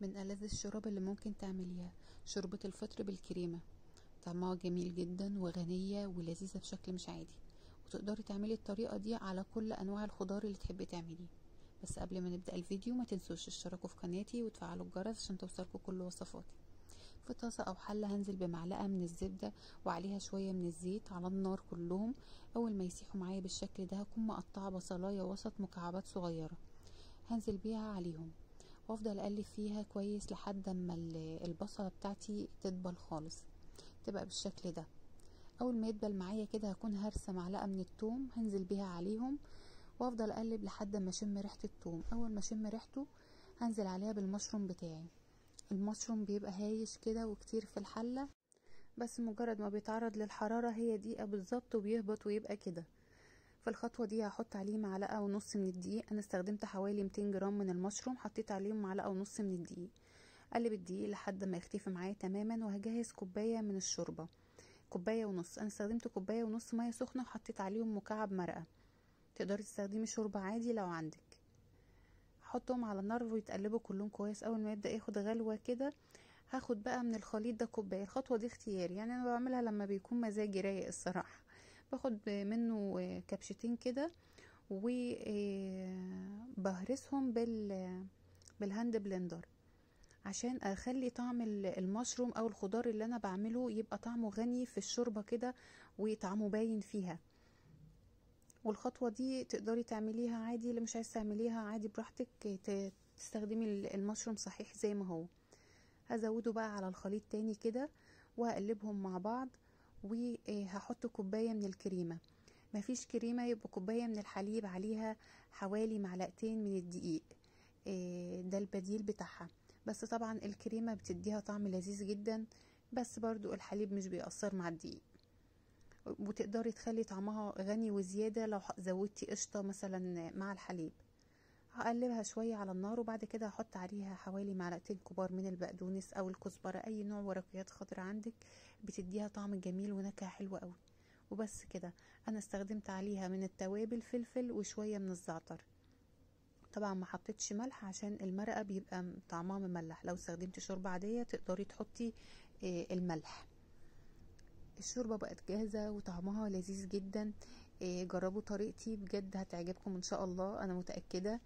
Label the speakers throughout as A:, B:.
A: من ألذ الشرب اللي ممكن تعمليها شوربة الفطر بالكريمة. طعمها جميل جدا وغنية ولذيذة بشكل مش عادي، وتقدري تعملي الطريقة دي على كل أنواع الخضار اللي تحبي تعمليه. بس قبل ما نبدأ الفيديو ما تنسوش تشتركوا في قناتي وتفعلوا الجرس عشان توصلكوا كل وصفاتي. في طاسة أو حلة هنزل بمعلقة من الزبدة وعليها شوية من الزيت على النار كلهم. أول ما يسيحوا معايا بالشكل ده هكون مقطعة بصلاية وسط مكعبات صغيرة، هنزل بيها عليهم وافضل اقلب فيها كويس لحد اما البصله بتاعتي تدبل خالص، تبقى بالشكل ده. اول ما يدبل معايا كده هكون هرسه معلقه من الثوم هنزل بيها عليهم، وافضل اقلب لحد ما اشم ريحه الثوم. اول ما اشم ريحته هنزل عليها بالمشروم بتاعي. المشروم بيبقى هايش كده وكتير في الحله، بس مجرد ما بيتعرض للحراره هي دقيقه بالظبط وبيهبط ويبقى كده. في الخطوة دي هحط عليه معلقة ونص من الدقيق. انا استخدمت حوالي 200 جرام من المشروم، حطيت عليهم معلقة ونص من الدقيق. قلب الدقيق لحد ما يختفي معايا تماما، وهجهز كوباية من الشوربة، كوباية ونص. انا استخدمت كوباية ونص مية سخنة وحطيت عليهم مكعب مرقة. تقدري تستخدمي شوربة عادي لو عندك. هحطهم على النار ويتقلبوا كلهم كويس. اول ما يبدأ ياخد غلوة كده هاخد بقى من الخليط ده كوبايه. الخطوه دي اختياري، يعني انا بعملها لما بيكون مزاجي رايق الصراحه. باخد منه كبشتين كده وبهرسهم بالهاند بلندر عشان اخلي طعم المشروم او الخضار اللي انا بعمله يبقى طعمه غني في الشوربه كده وطعمه باين فيها. والخطوه دي تقدري تعمليها عادي، اللي مش عايز تعمليها عادي براحتك، تستخدمي المشروم صحيح زي ما هو. هزوده بقى على الخليط تاني كده وهقلبهم مع بعض، وهحط كوباية من الكريمة. مفيش كريمة يبقى كوباية من الحليب عليها حوالي معلقتين من الدقيق، ده البديل بتاعها. بس طبعا الكريمة بتديها طعم لذيذ جدا، بس برضو الحليب مش بيأثر مع الدقيق. وتقدري تخلي طعمها غني وزيادة لو زودتي قشطة مثلا مع الحليب. هقلبها شوية على النار، وبعد كده هحط عليها حوالي معلقتين كبار من البقدونس او الكزبرة، اي نوع ورقيات خضراء عندك بتديها طعم جميل ونكهة حلوة قوي. وبس كده. انا استخدمت عليها من التوابل فلفل وشوية من الزعتر. طبعا ما حطيتش ملح عشان المرقة بيبقى طعمها مملح. لو استخدمتي شوربة عادية تقدري تحطي الملح. الشوربة بقت جاهزة وطعمها لذيذ جدا. جربوا طريقتي بجد هتعجبكم ان شاء الله، انا متأكدة.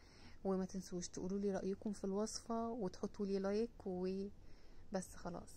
A: وما تنسوش تقولوا لي رأيكم في الوصفة وتحطوا لي لايك وبس خلاص.